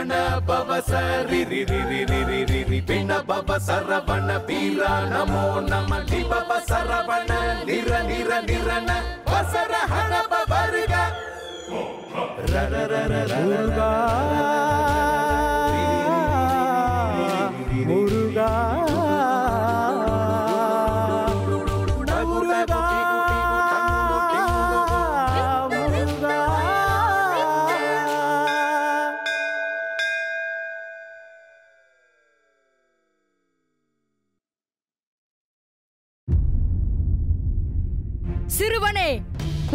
ரமண பவ சரி ரி ரி ரி ரி ரி ரி ரி பின்ன பவ சரவண வீரா நமோ நம தி பவ சரவண நிர நிர நிரண வசர ஹண பவர்க முருகா முருகா சிறுவனே,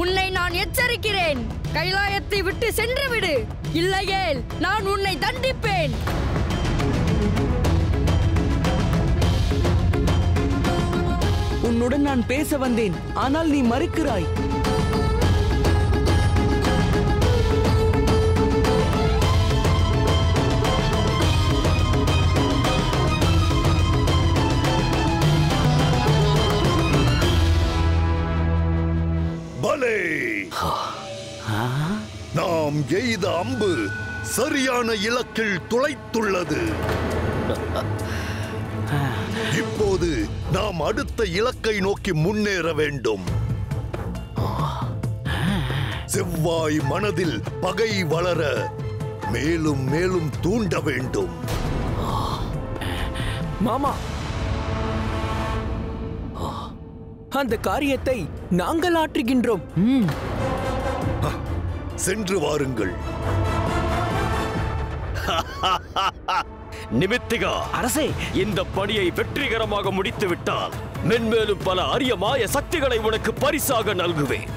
உன்னை நான் எச்சரிக்கிறேன். கைலாயத்தை விட்டு சென்று விடு, இல்லையேல் நான் உன்னை தண்டிப்பேன். உன்னுடன் நான் பேச வந்தேன், ஆனால் நீ மறுக்கிறாய். நாம் எய்த அம்பு சரியான இலக்கில் துளைத்துள்ளது. இப்போது நாம் அடுத்த இலக்கை நோக்கி முன்னேற வேண்டும். செவ்வாய் மனதில் பகை வளர மேலும் மேலும் தூண்ட வேண்டும். மாமா, அந்த காரியத்தை நாங்கள் ஆற்றுகின்றோம். சென்று வாருங்கள். நிமித்திகா அரசே, இந்த பணியை வெற்றிகரமாக முடித்து விட்டால் மென்மேலும் பல அரிய மாய சக்திகளை உனக்கு பரிசாக நல்குவேன்.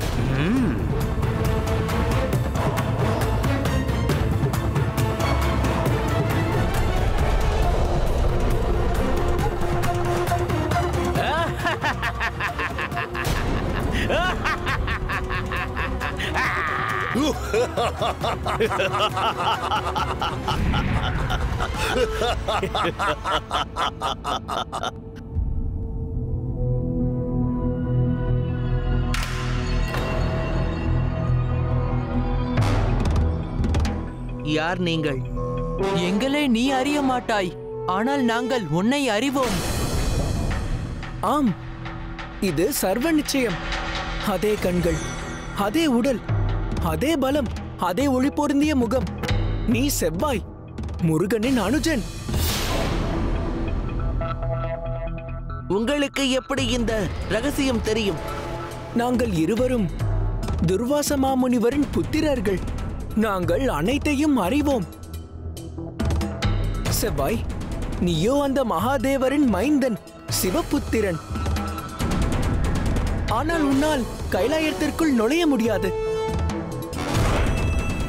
யார் நீங்கள்? எங்களை நீ அறிய மாட்டாய், ஆனால் நாங்கள் உன்னை அறிவோம். ஆம், இது சர்வ நிச்சயம். அதே கண்கள், அதே உடல், அதே பலம், அதே ஒளி பொருந்திய முகம். நீ செவ்வாய், முருகனின் அனுஜன். உங்களுக்கு எப்படி இந்த ரகசியம் தெரியும்? நாங்கள் இருவரும் துர்வாச மாமுனிவரின் புத்திரர்கள். நாங்கள் அனைத்தையும் அறிவோம். செவ்வாய், நீயோ அந்த மகாதேவரின் மைந்தன், சிவபுத்திரன். ஆனால் உன்னால் கைலாயத்திற்குள் நுழைய முடியாது.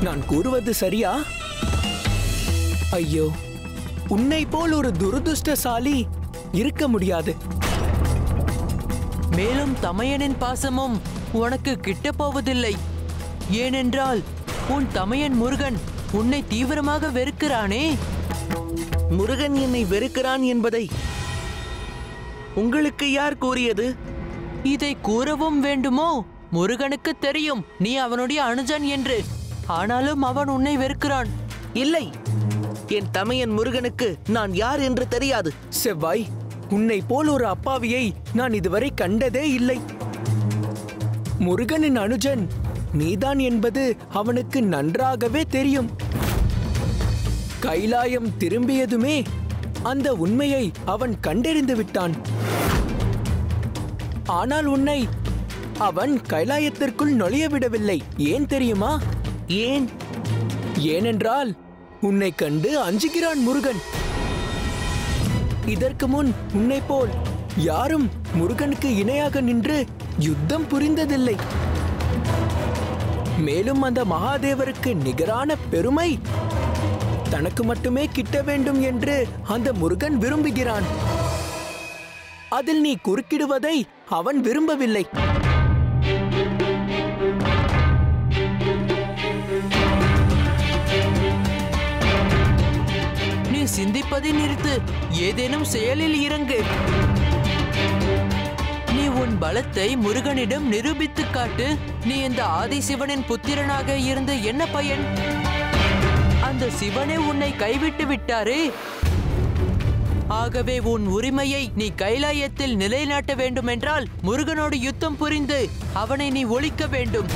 நான் கூறுவது சரியா? ஐயோ, உன்னை போல் ஒரு துரதிர்ஷ்டசாலி இருக்க முடியாது. மேலும் தமையனின் பாசமும் உனக்கு கிட்ட போவதில்லை. ஏனென்றால் உன் தமையன் முருகன் உன்னை தீவிரமாக வெறுக்கிறானே. முருகன் என்னை வெறுக்கிறான் என்பதை உங்களுக்கு யார் கூறியது? இதை கூறவும் வேண்டுமோ? முருகனுக்கு தெரியும் நீ அவனுடைய அனுஜன் என்று. ஆனாலும் அவன் உன்னை வெறுக்கிறான். இல்லை, என் தமையன் முருகனுக்கு நான் யார் என்று தெரியாது. செவ்வாய், உன்னை போல் ஒரு அப்பாவியை நான் இதுவரை கண்டதே இல்லை. முருகனின் அனுஜன் நீதான் என்பது அவனுக்கு நன்றாகவே தெரியும். கைலாயம் திரும்பியதுமே அந்த உண்மையை அவன் கண்டறிந்து விட்டான். ஆனால் உன்னை அவன் கைலாயத்திற்குள் நுழைய விடவில்லை. ஏன் தெரியுமா? ஏன்? ஏனென்றால் உன்னை கண்டு அஞ்சுகிறான் முருகன். இதற்கு முன் உன்னை போல் யாரும் முருகனுக்கு இணையாக நின்று யுத்தம் புரிந்ததில்லை. மேலும் அந்த மகாதேவருக்கு நிகரான பெருமை தனக்கு மட்டுமே கிட்ட வேண்டும் என்று அந்த முருகன் விரும்புகிறான். அதில் நீ குறுக்கிடுவதை அவன் விரும்பவில்லை. நீ சிந்திப்பதை நிறுத்து, ஏதேனும் செயலில் இறங்கு. நீ உன் பலத்தை முருகனிடம் நிரூபித்து காட்டு. நீ இந்த ஆதிசிவனின் புத்திரனாக இருந்து என்ன பயன்? அந்த அந்த சிவனே உன்னை கைவிட்டு விட்டாரே. ஆகவே உன் உரிமையை நீ கைலாயத்தில் நிலைநாட்ட வேண்டுமென்றால் முருகனோடு யுத்தம் புரிந்து அவனை நீ ஒழிக்க வேண்டும்.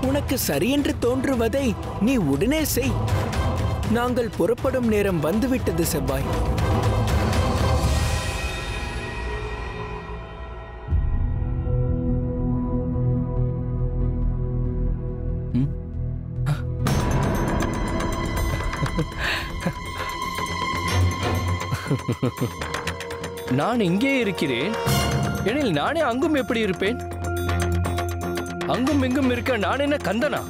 உனக்கு சரியென்று தோன்றுவதை நீ உடனே செய். நாங்கள் புறப்படும் நேரம் வந்துவிட்டது செவ்வாய். நான் இங்கே இருக்கிறேன் எனில் நானே அங்கும் எப்படி இருப்பேன்? அங்கும் இங்கும் இருக்க நான் என்ன கந்தனா?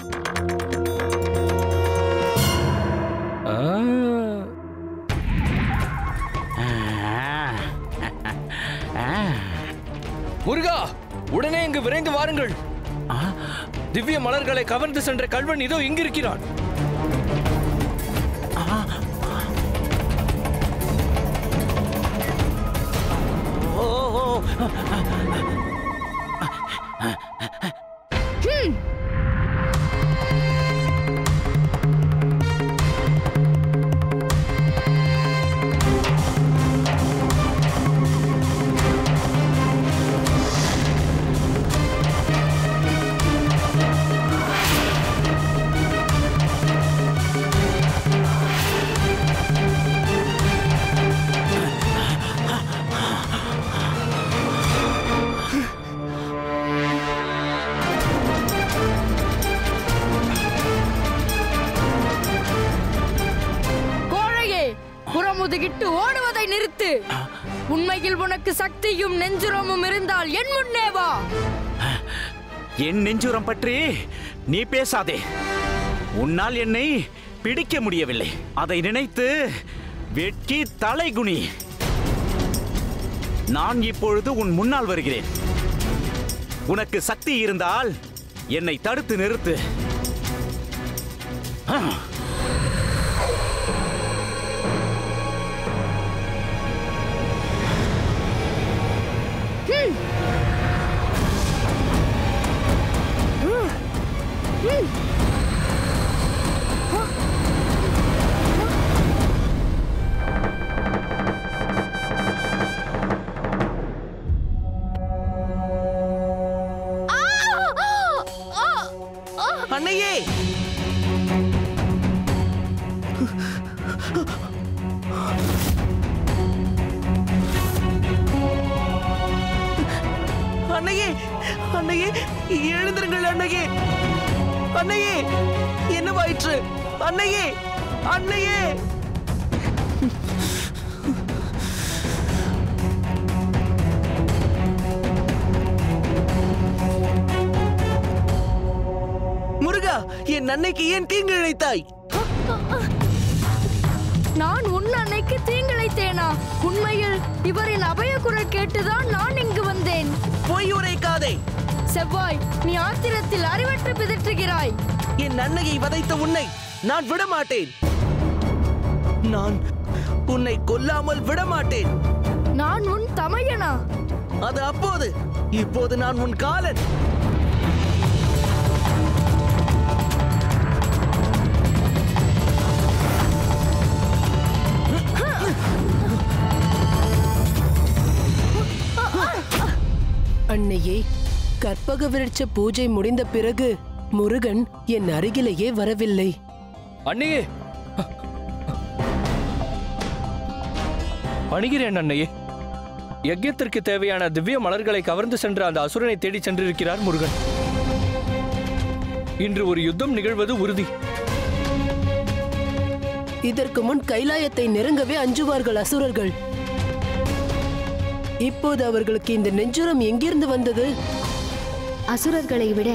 முருகா, உடனே இங்கு விரைந்து வாருங்கள். திவ்ய மலர்களை கவர்ந்து சென்ற கல்வன் இதோ இங்கிருக்கிறான். முதுகிட்டு ஓடுவதை நிறுத்து. உண்மையில் உனக்கு சக்தியும் நெஞ்சுரமும் இருந்தால் என் முன்னே வா. என் நெஞ்சுரம் பற்றி நீ பேசாதே. உன்னால் என்னை பிடிக்க முடியவில்லை. அதை நினைத்து வெட்கி தலைகுனி. நான் இப்பொழுது உன் முன்னால் வருகிறேன். உனக்கு சக்தி இருந்தால் என்னை தடுத்து நிறுத்து. அன்னையே, அன்னையே, அன்னையே, எழுந்திருங்கள் அன்னையே. அன்னையே, என்னவாயிற்று? அன்னையே, அன்னையே. முருகா, என் அன்னைக்கு ஏன் தீங்கு இழைத்தாய்? நான் உன் அன்னைக்கு தீங்கிழைத்தேனா? உண்மையில் இவரின் அபய குரல் கேட்டுதான் நான் இங்கு வந்தேன். பொய் உரைக்காதே. செவ்வாய், நீ ஆத்திரத்தில் அறிவற்று பிதற்றுகிறாய். என் அன்னையை வதைத்த உன்னை நான் விடமாட்டேன். நான் உன்னை கொல்லாமல் விடமாட்டேன். நான் உன் தமையனா? அது அப்போது. இப்போது நான் உன் காலன். அன்னையே, கற்பக விருட்ச பூஜை முடிந்த பிறகு முருகன் என் அருகிலேயே வரவில்லை. அன்னையே, பணிகிறேன் அன்னையே. யஜ்யத்திற்கு தேவையான திவ்ய மலர்களை கவர்ந்து சென்ற அந்த அசுரனை தேடி சென்றிருக்கிறார் முருகன். இன்று ஒரு யுத்தம் நிகழ்வது உறுதி. இதற்கு முன் கைலாயத்தை நெருங்கவே அஞ்சுவார்கள் அசுரர்கள். இப்போது அவர்களுக்கு இந்த நெஞ்சுரம் எங்கிருந்து வந்தது? அசுரர்களை விட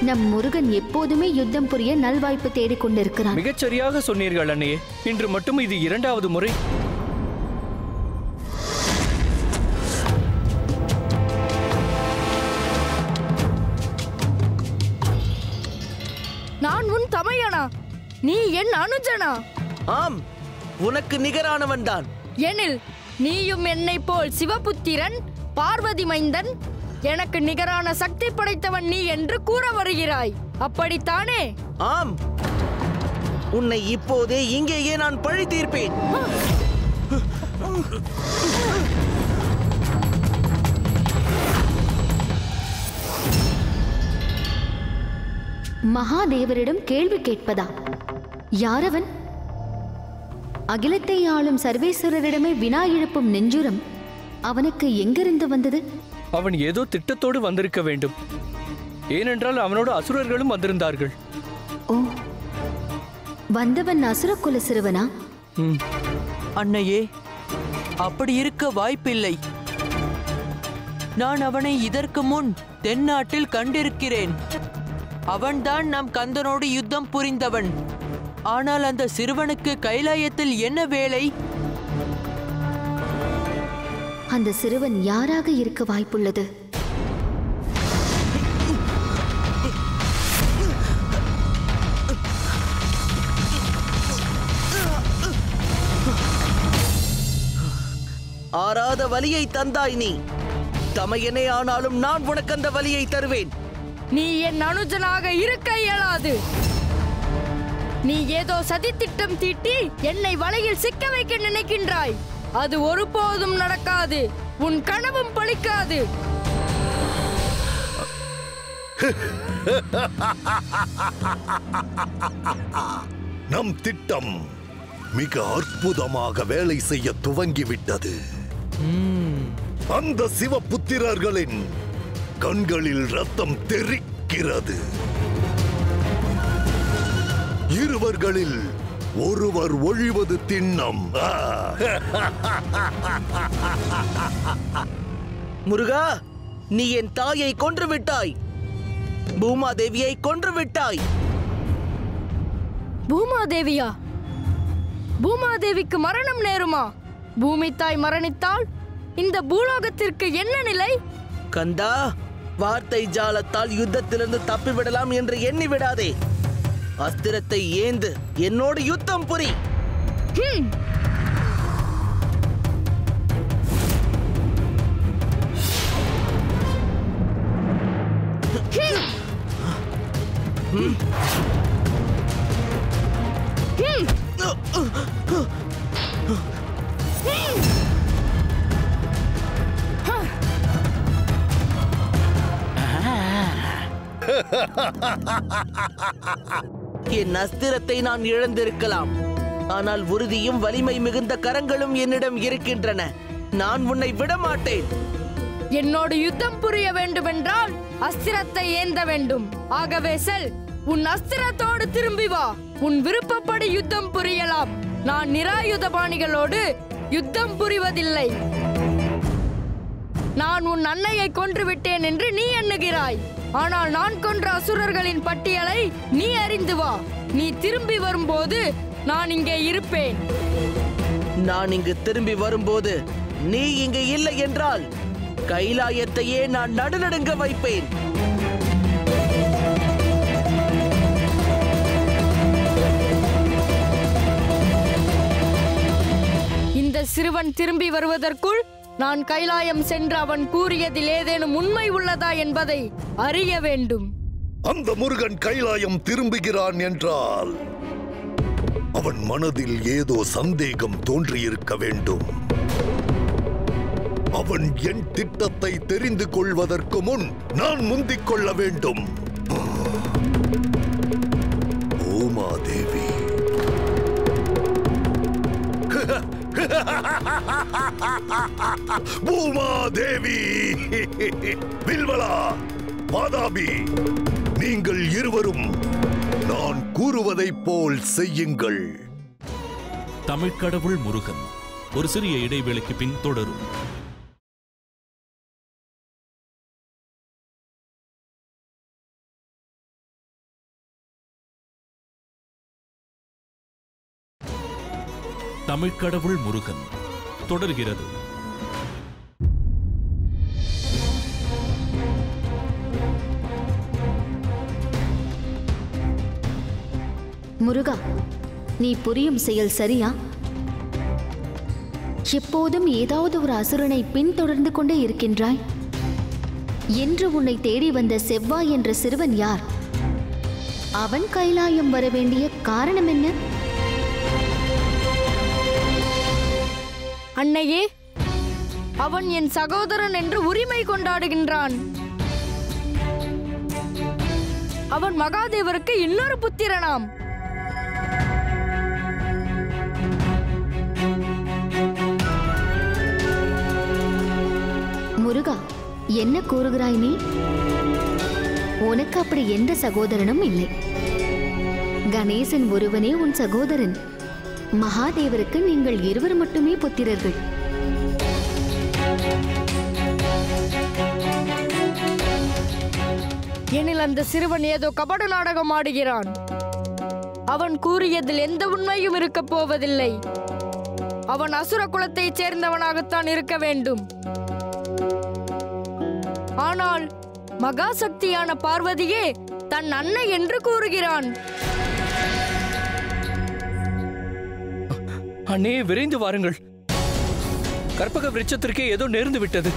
நம் முருகன் எப்போதுமே யுத்தம் புரிய நல்வாய்ப்பு தேடிக் கொண்டிருக்கிறான். மிகச்சரியாக சொன்னீர்கள் அன்னையே. இன்று மட்டும் இது இரண்டாவது முறை. நான் உன் தமையனா? நீ என் அனுஜனா? ஆம், உனக்கு நிகரானவன் தான். எனில் நீயும் என்னை போல் சிவபுத்திரன், பார்வதி மைந்தன், எனக்கு நிகரான சக்தி படைத்தவன் நீ என்று கூற வருகிறாய், அப்படித்தானே? ஆம், உன்னை இப்போதே இங்கேயே நான் பழி தீர்ப்பேன். மகாதேவரிடம் கேள்வி கேட்பதா? யாரவன்? அகிலத்தை ஆளும் சர்வேஸ்வரரிடமே வினா எழுப்பும் நெஞ்சுரம் அவனுக்கு எங்கிருந்து வந்தது? அவன் ஏதோ திட்டத்தோடு வந்திருக்க வேண்டும். ஏனென்றால் அவனோட அசுரர்களும் வந்திருந்தார்கள். ஓ, வந்தவன் அசுரகுல சிறுவனா? அன்னையே, அப்படி இருக்க வாய்ப்பில்லை. நான் அவனை இதற்கு முன் தென்னாட்டில் கண்டிருக்கிறேன். அவன்தான் நம் கந்தனோடு யுத்தம் புரிந்தவன். ஆனால் அந்த சிறுவனுக்கு கைலாயத்தில் என்ன வேலை? அந்த சிறுவன் யாராக இருக்க வாய்ப்புள்ளது? ஆறாத வலியை தந்தாய் நீ. தமையனே ஆனாலும் நான் உனக்கு அந்த வலியை தருவேன். நீ என் அனுஜனாக இருக்க இயலாது. நீ ஏதோ சதித்திட்டம் தீட்டி என்னை வலையில் சிக்க வைக்க நினைக்கின்றாய். அது ஒருபோதும் நடக்காது. உன் கனவும் பலிக்காது. நம் திட்டம் மிக அற்புதமாக வேலை செய்ய துவங்கிவிட்டது. அந்த சிவபுத்திரர்களின் கண்களில் ரத்தம் தெறிக்கிறது. இருவர்களில் ஒருவர் ஒழிவது திண்ணம். முருகா, நீ என் தாயை கொன்று விட்டாய். பூமாதேவியை கொன்று விட்டாய். பூமாதேவியா? பூமாதேவிக்கு மரணம் நேருமா? பூமி தாய் மரணித்தால் இந்த பூலோகத்திற்கு என்ன நிலை? கந்தா, வார்த்தை ஜாலத்தால் யுத்தத்திலிருந்து தப்பிவிடலாம் என்று எண்ணி விடாதே. அஸ்திரத்தை ஏந்து என்னோடு யுத்தம் புரி. என் அஸ்திரத்தை நான் இழந்திருக்கலாம், ஆனால் உறுதியும் வலிமை மிகுந்த கரங்களும் என்னிடம் இருக்கின்றன. நான் உன்னை விடமாட்டேன். என்னோடு யுத்தம் புரிய வேண்டுமென்றால் அஸ்திரத்தை ஏந்த வேண்டும். ஆகவே செல், உன் அஸ்திரத்தோடு திரும்பி வா. உன் விருப்பப்படி யுத்தம் புரியலாம். நான் நிராயுதபாணிகளோடு யுத்தம் புரிவதில்லை. நான் உன் அன்னையை கொன்று விட்டேன் என்று நீ எண்ணுகிறாய். ஆனால் நான் கொன்ற அசுரர்களின் பட்டியலை நீ அறிந்து வா. நீ திரும்பி வரும்போது நான் இங்கே இருப்பேன். நான் இங்கு திரும்பி வரும்போது நீ இங்கு இல்லை என்றால் கைலாயத்தையே நான் நடுநடுங்க வைப்பேன். இந்த சிறுவன் திரும்பி வருவதற்குள் நான் கைலாயம் சென்று அவன் கூறியதில் ஏதேனும் உண்மை உள்ளதா என்பதை அறிய வேண்டும். அந்த முருகன் கைலாயம் திரும்புகிறான் என்றால் அவன் மனதில் ஏதோ சந்தேகம் தோன்றியிருக்க வேண்டும். அவன் என் திட்டத்தை தெரிந்து கொள்வதற்கு முன் நான் முந்திக் கொள்ள வேண்டும். பூமாதேவி, பூமாதேவி, வில்வலா, வாதாபி, நீங்கள் இருவரும் நான் கூறுவதைப் போல் செய்யுங்கள். தமிழ்க்கடவுள் முருகன் ஒரு சிறிய இடைவேளைக்கு பின் தொடரும். தமிழ்க்கடவுள் முருகன் தொடர்கிறது. முருகா, நீ புரியும் செயல் சரியா? எப்போதும் ஏதாவது ஒரு அசுரனை பின்தொடர்ந்து கொண்டே இருக்கின்றாய். என்று உன்னை தேடி வந்த செவ்வாய் என்ற சிறுவன் யார்? அவன் கைலாயம் வர வேண்டிய காரணம் என்ன? அன்னையே, அவன் என் சகோதரன் என்று உரிமை கொண்டாடுகின்றான். அவன் மகாதேவருக்கு இன்னொரு புத்திரனாம். முருகா, என்ன கூறுகிறாய் நீ? உனக்கு அப்படி எந்த சகோதரனும் இல்லை. கணேசன் ஒருவனே உன் சகோதரன். மகாதேவருக்கு நீங்கள் இருவர் மட்டுமே புத்திரர்கள். எனில் அந்த சிறுவன் ஏதோ கபட நாடகம் ஆடுகிறான். அவன் கூறியதில் எந்த உண்மையும் இருக்கப் போவதில்லை. அவன் அசுர குலத்தைச் சேர்ந்தவனாகத்தான் இருக்க வேண்டும். ஆனால் மகா சக்தியான பார்வதியே தன் அன்னை என்று கூறுகிறான். அண்ணே, விரைந்து வாருங்கள். கற்பக விருட்சத்திற்கே ஏதோ நேர்ந்து விட்டது.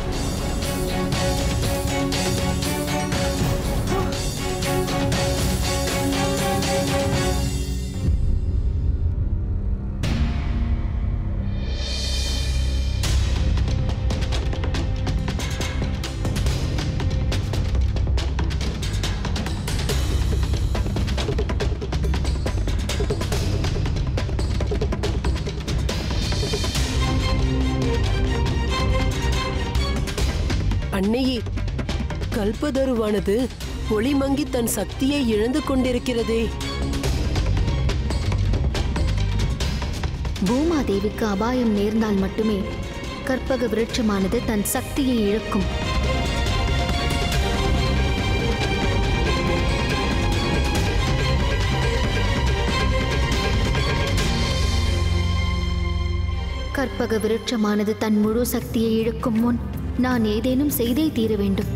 அன்னையே, கல்பதருவானது ஒளிமங்கி தன் சக்தியை இழந்து கொண்டிருக்கிறதே. பூமாதேவிக்கு அபாயம் நேர்ந்தால் மட்டுமே கற்பக விருட்சமானது தன் சக்தியை இழக்கும். கற்பக விருட்சமானது தன் முழு சக்தியை இழக்கும் முன் நான் ஏதேனும் செய்தே தீர வேண்டும்.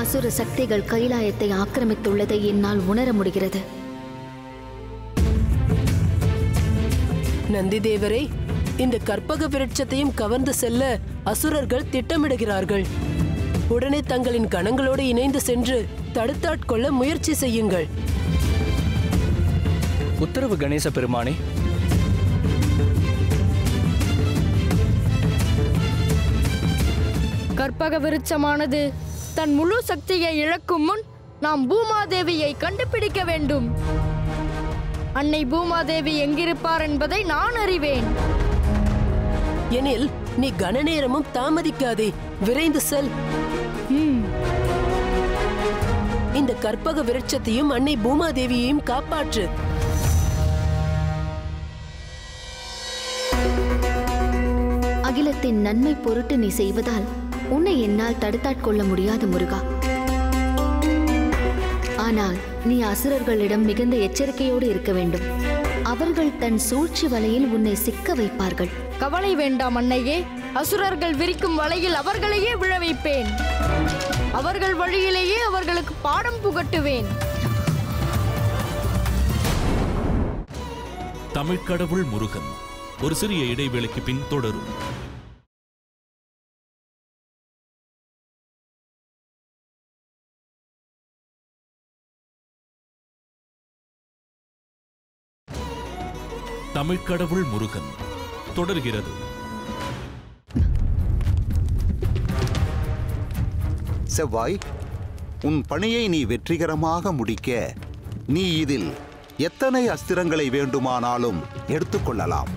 அசுர சக்திகள் கைலாயத்தை ஆக்கிரமித்துள்ளதை என்னால் உணர முடிகிறது. நந்திதேவரே, இந்த கற்பக விருட்சத்தையும் கவர்ந்து செல்ல அசுரர்கள் திட்டமிடுகிறார்கள். உடனே தங்களின் கணங்களோடு இணைந்து சென்று தடுத்தாட்கொள்ள முயற்சி செய்யுங்கள். உத்தரவு கணேச பெருமானே. கற்பக விருட்சமானது தன் முழு சக்தியை இழக்கும் முன் நாம் பூமாதேவியை கண்டுபிடிக்க வேண்டும். அன்னை பூமாதேவி எங்கிருப்பார் என்பதை நான் அறிவேன். எனில் நீ கன நேரமும் தாமதிக்காதே, விரைந்து செல். இந்த கற்பக விருட்சத்தையும் அன்னை பூமாதேவியையும் காப்பாற்று. அகிலத்தின் நன்மை பொருட்டு நீ செய்வதால் உன்னை என்னால் தடுத்தாட்கொள்ள முடியாது முருகா. ஆனால் நீ அசுரர்களிடம் மிகுந்த எச்சரிக்கையோடு இருக்க வேண்டும். அவர்கள் தன் சூழ்ச்சி வலையில் உன்னை சிக்க வைப்பார்கள். கவலை வேண்டாம் அன்னையே. அசுரர்கள் விரிக்கும் வலையில் அவர்களையே விழ வைப்பேன். அவர்கள் வழியிலேயே அவர்களுக்கு பாடம் புகட்டுவேன். தமிழ்க்கடவுள் முருகன் ஒரு சிறிய இடைவேளைக்கு பின் தொடரும். தமிழ்க்கடவுள் முருகன் தொடர்கிறது. செவ்வாய், உன் பணியை நீ வெற்றிகரமாக முடிக்க நீ இதில் எத்தனை அஸ்திரங்களை வேண்டுமானாலும் எடுத்துக்கொள்ளலாம்.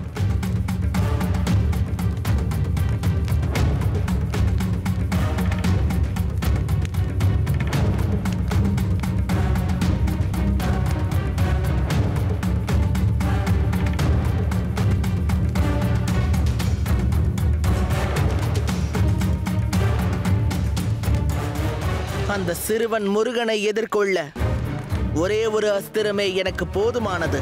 அந்த சிறுவன் முருகனை எதிர்கொள்ள ஒரே ஒரு அஸ்திரமே எனக்கு போதுமானது.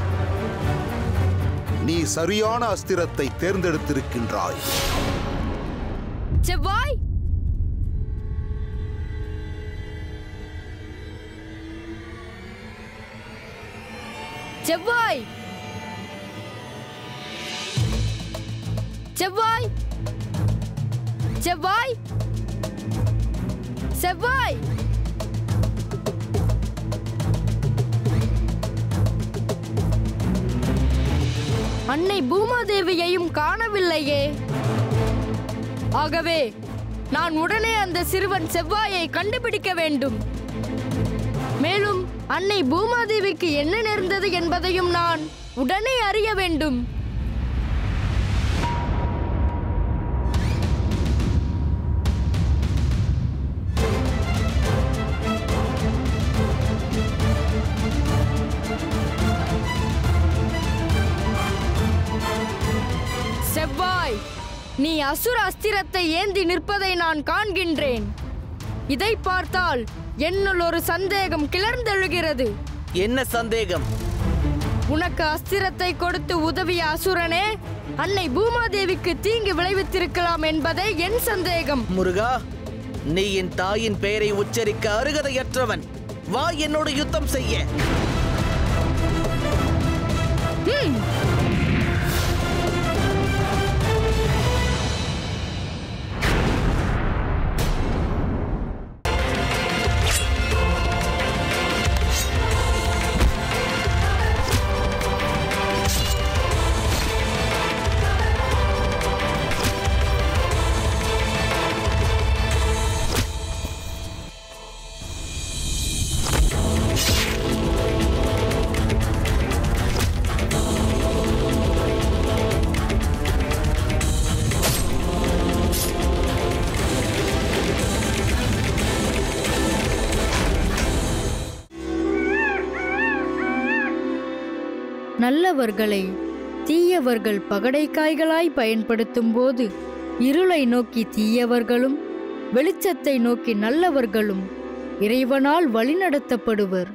நீ சரியான அஸ்திரத்தை தேர்ந்தெடுத்திருக்கின்றாய். செவ்வாய், செவ்வாய் செவ்வாய் செவ்வாய் செவ்வாய் அன்னை பூமாதேவியையும் காணவில்லையே. ஆகவே நான் உடனே அந்த சிறுவன் செவ்வாயை கண்டுபிடிக்க வேண்டும். மேலும் அன்னை பூமாதேவிக்கு என்ன நேர்ந்தது என்பதையும் நான் உடனே அறிய வேண்டும். செவ்வாய், நீ அசுர அஸ்திரத்தை ஏந்தி நிற்பதை நான் காண்கின்றேன். இதை பார்த்தால் என்னுள் ஒரு சந்தேகம் கிளர்ந்தெழுகிறது. என்ன சந்தேகம்? உனக்கு அஸ்திரத்தை கொடுத்து உதவிய அசுரனே அன்னை பூமாதேவிக்கு தீங்கு விளைவித்திருக்கலாம் என்பதே என் சந்தேகம். முருகா, நீ என் தாயின் பெயரை உச்சரிக்க அருகதையற்றவன். வா, என்னோடு யுத்தம் செய்ய. நல்லவர்களை தீயவர்கள் பகடைக்காய்களாய் பயன்படுத்தும் போது இருளை நோக்கி தீயவர்களும் வெளிச்சத்தை நோக்கி நல்லவர்களும் இறைவனால் வழிநடத்தப்படுவர்.